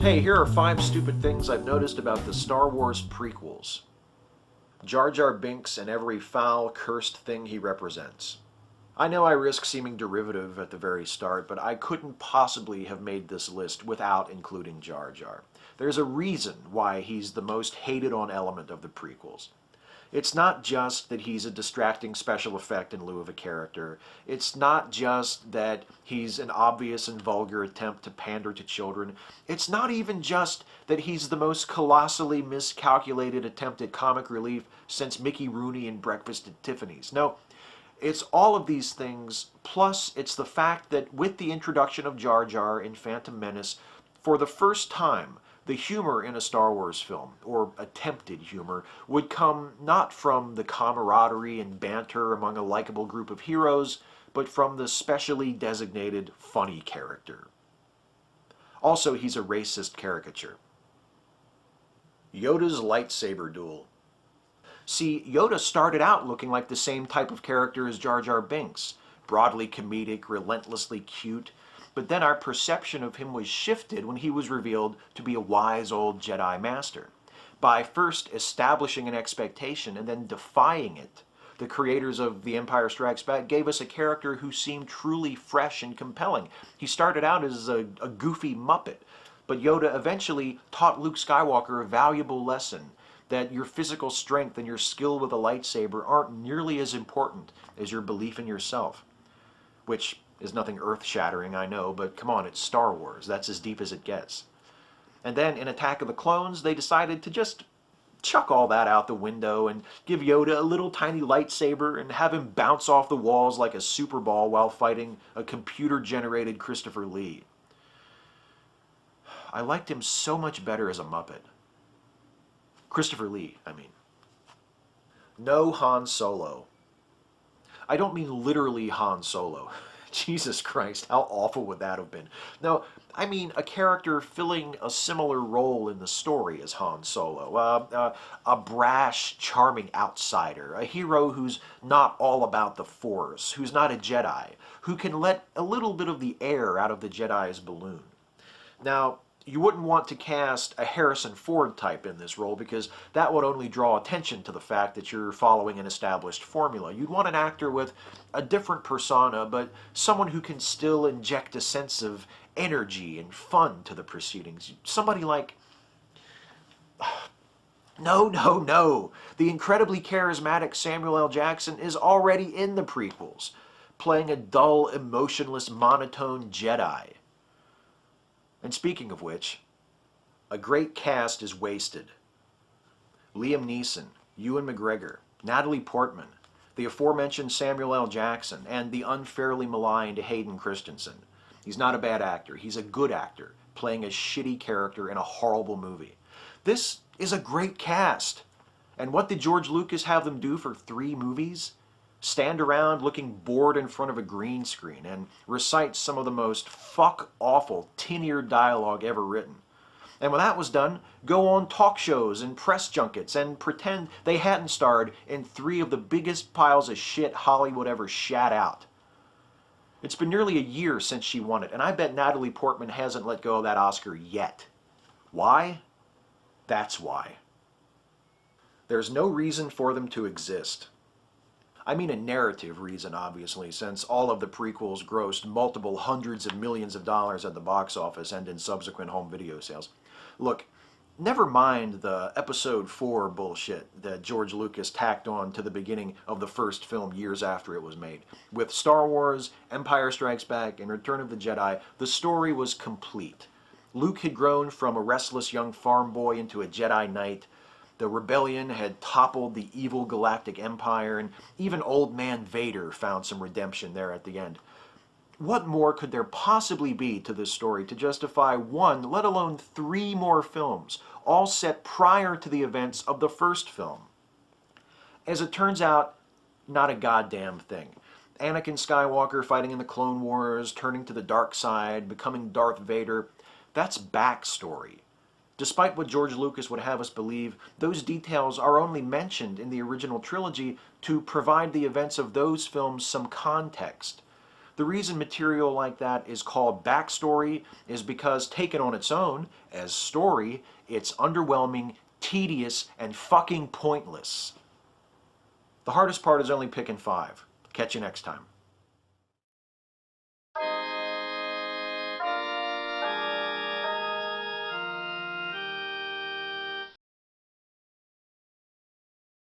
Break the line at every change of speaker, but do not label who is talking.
Hey, here are 5 stupid things I've noticed about the Star Wars prequels. Jar Jar Binks and every foul, cursed thing he represents. I know I risk seeming derivative at the very start, but I couldn't possibly have made this list without including Jar Jar. There's a reason why he's the most hated on element of the prequels. It's not just that he's a distracting special effect in lieu of a character. It's not just that he's an obvious and vulgar attempt to pander to children. It's not even just that he's the most colossally miscalculated attempt at comic relief since Mickey Rooney in Breakfast at Tiffany's. No, it's all of these things, plus it's the fact that with the introduction of Jar Jar in Phantom Menace, for the first time, the humor in a Star Wars film, or attempted humor, would come not from the camaraderie and banter among a likable group of heroes, but from the specially designated funny character. Also, he's a racist caricature. Yoda's lightsaber duel. See, Yoda started out looking like the same type of character as Jar Jar Binks, broadly comedic, relentlessly cute, but then our perception of him was shifted when he was revealed to be a wise old Jedi Master. By first establishing an expectation and then defying it, the creators of The Empire Strikes Back gave us a character who seemed truly fresh and compelling. He started out as a goofy Muppet, but Yoda eventually taught Luke Skywalker a valuable lesson that your physical strength and your skill with a lightsaber aren't nearly as important as your belief in yourself. Which is nothing earth-shattering, I know, but come on, it's Star Wars. That's as deep as it gets. And then in Attack of the Clones, they decided to just chuck all that out the window and give Yoda a little tiny lightsaber and have him bounce off the walls like a super ball while fighting a computer-generated Christopher Lee. I liked him so much better as a Muppet. Christopher Lee, I mean. No Han Solo. I don't mean literally Han Solo. Jesus Christ, how awful would that have been? No, I mean a character filling a similar role in the story as Han Solo. A brash, charming outsider. A hero who's not all about the Force, who's not a Jedi, who can let a little bit of the air out of the Jedi's balloon. Now, you wouldn't want to cast a Harrison Ford type in this role because that would only draw attention to the fact that you're following an established formula. You'd want an actor with a different persona, but someone who can still inject a sense of energy and fun to the proceedings. Somebody like... No. The incredibly charismatic Samuel L. Jackson is already in the prequels, playing a dull, emotionless, monotone Jedi. And speaking of which, a great cast is wasted. Liam Neeson, Ewan McGregor, Natalie Portman, the aforementioned Samuel L. Jackson, and the unfairly maligned Hayden Christensen. He's not a bad actor, he's a good actor, playing a shitty character in a horrible movie. This is a great cast. And what did George Lucas have them do for 3 movies? Stand around looking bored in front of a green screen and recite some of the most fuck-awful, tin-eared dialogue ever written. And when that was done, go on talk shows and press junkets and pretend they hadn't starred in 3 of the biggest piles of shit Hollywood ever shat out. It's been nearly a year since she won it, and I bet Natalie Portman hasn't let go of that Oscar yet. Why? That's why. There's no reason for them to exist. I mean a narrative reason, obviously, since all of the prequels grossed multiple hundreds of millions of dollars at the box office and in subsequent home video sales. Look, never mind the Episode 4 bullshit that George Lucas tacked on to the beginning of the first film years after it was made. With Star Wars, Empire Strikes Back, and Return of the Jedi, the story was complete. Luke had grown from a restless young farm boy into a Jedi Knight. The rebellion had toppled the evil galactic empire, and even old man Vader found some redemption there at the end. What more could there possibly be to this story to justify 1, let alone 3 more films, all set prior to the events of the first film? As it turns out, not a goddamn thing. Anakin Skywalker fighting in the Clone Wars, turning to the dark side, becoming Darth Vader, that's backstory. Despite what George Lucas would have us believe, those details are only mentioned in the original trilogy to provide the events of those films some context. The reason material like that is called backstory is because taken on its own, as story, it's underwhelming, tedious, and fucking pointless. The hardest part is only picking 5. Catch you next time.